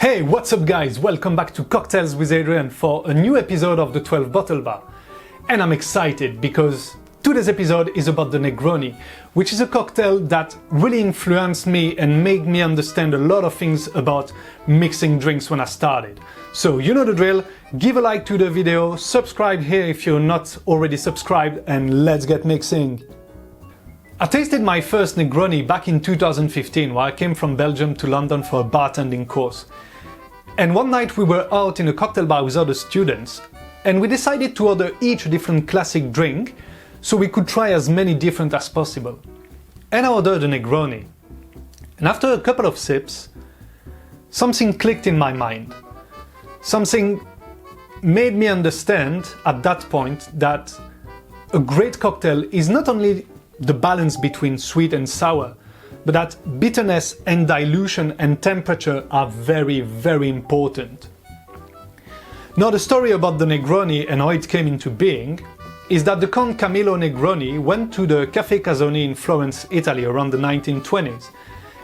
Hey, what's up guys? Welcome back to Cocktails with Hadrien for a new episode of the 12 Bottle Bar. And I'm excited because today's episode is about the Negroni, which is a cocktail that really influenced me and made me understand a lot of things about mixing drinks when I started. So you know the drill, give a like to the video, subscribe here if you're not already subscribed, and let's get mixing. I tasted my first Negroni back in 2015 while I came from Belgium to London for a bartending course. And one night we were out in a cocktail bar with other students and we decided to order each a different classic drink so we could try as many different as possible. And I ordered a Negroni. And after a couple of sips, something clicked in my mind. Something made me understand at that point that a great cocktail is not only the balance between sweet and sour, but that bitterness and dilution and temperature are very, very important. Now the story about the Negroni and how it came into being is that the Count Camillo Negroni went to the Caffè Casoni in Florence, Italy around the 1920s,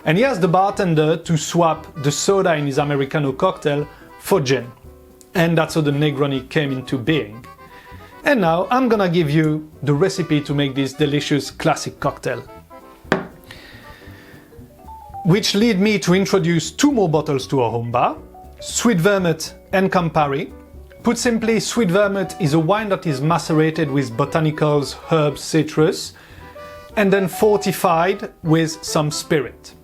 and he asked the bartender to swap the soda in his Americano cocktail for gin. And that's how the Negroni came into being. And now I'm gonna give you the recipe to make this delicious classic cocktail. Which lead me to introduce two more bottles to our home bar, Sweet Vermouth and Campari. Put simply, Sweet Vermouth is a wine that is macerated with botanicals, herbs, citrus, and then fortified with some spirit.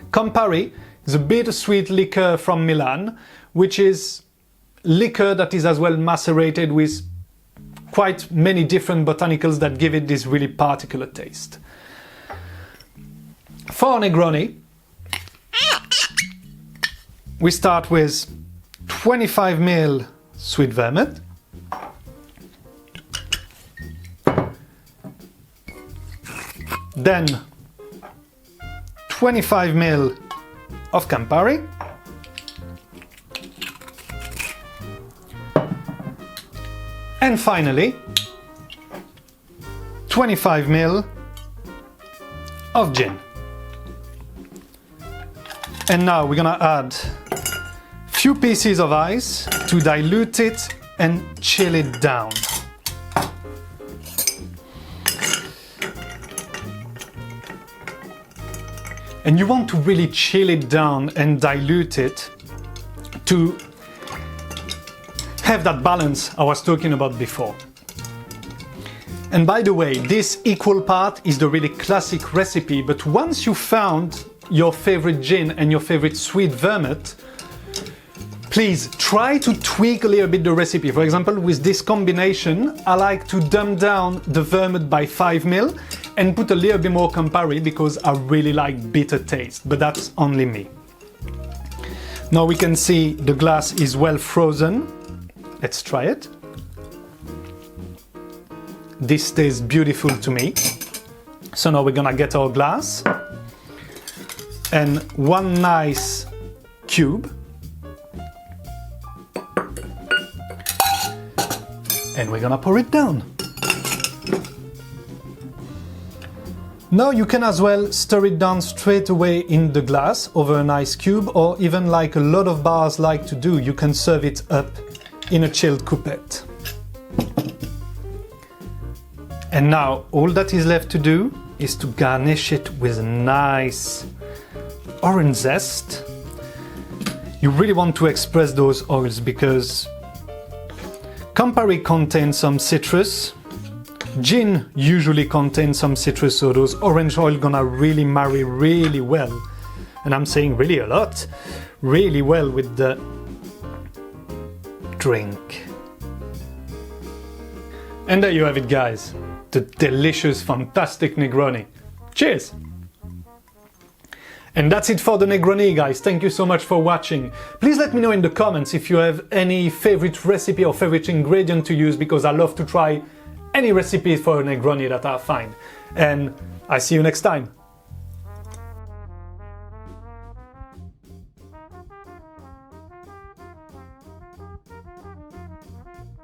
Campari is a bittersweet liquor from Milan, which is liquor that is as well macerated with quite many different botanicals that give it this really particular taste. For our Negroni, we start with 25 ml Sweet Vermouth, then 25 ml of Campari, and finally 25 ml of gin. And now we're gonna add a few pieces of ice to dilute it and chill it down. And you want to really chill it down and dilute it to have that balance I was talking about before. And by the way, this equal part is the really classic recipe, but once you found your favorite gin and your favorite sweet vermouth, please try to tweak a little bit the recipe. For example, with this combination, I like to dumb down the vermouth by 5 ml and put a little bit more Campari because I really like bitter taste, but that's only me. Now we can see the glass is well frozen. Let's try it. This tastes beautiful to me. So now we're gonna get our glass and one nice cube. And we're gonna pour it down. Now you can as well stir it down straight away in the glass over an ice cube, or even like a lot of bars like to do, you can serve it up in a chilled coupette. And now all that is left to do is to garnish it with a nice orange zest. You really want to express those oils because Campari contains some citrus, gin usually contains some citrus, so those orange oil gonna really marry really well, and I'm saying really a lot, really well with the drink. And there you have it guys, the delicious, fantastic Negroni. Cheers! And that's it for the Negroni guys, thank you so much for watching. Please let me know in the comments if you have any favorite recipe or favorite ingredient to use, because I love to try any recipe for a Negroni that I find. And I see you next time.